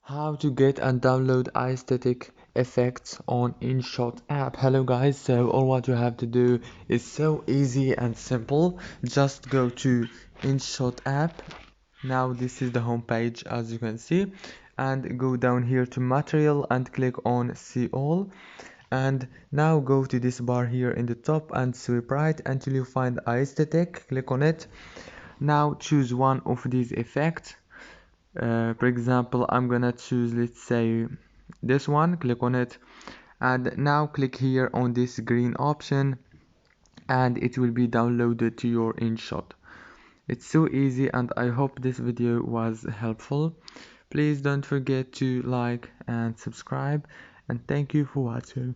How to get and download aesthetic effects on InShot app. Hello guys, so all what you have to do is so easy and simple. Just go to InShot app. Now this is the home page as you can see, and go down here to material and click on see all, and now go to this bar here in the top and swipe right until you find aesthetic. Click on it. Now choose one of these effects. For example, I'm gonna choose, let's say, this one. Click on it, and now click here on this green option, and it will be downloaded to your InShot. It's so easy, and I hope this video was helpful. Please don't forget to like and subscribe, and thank you for watching.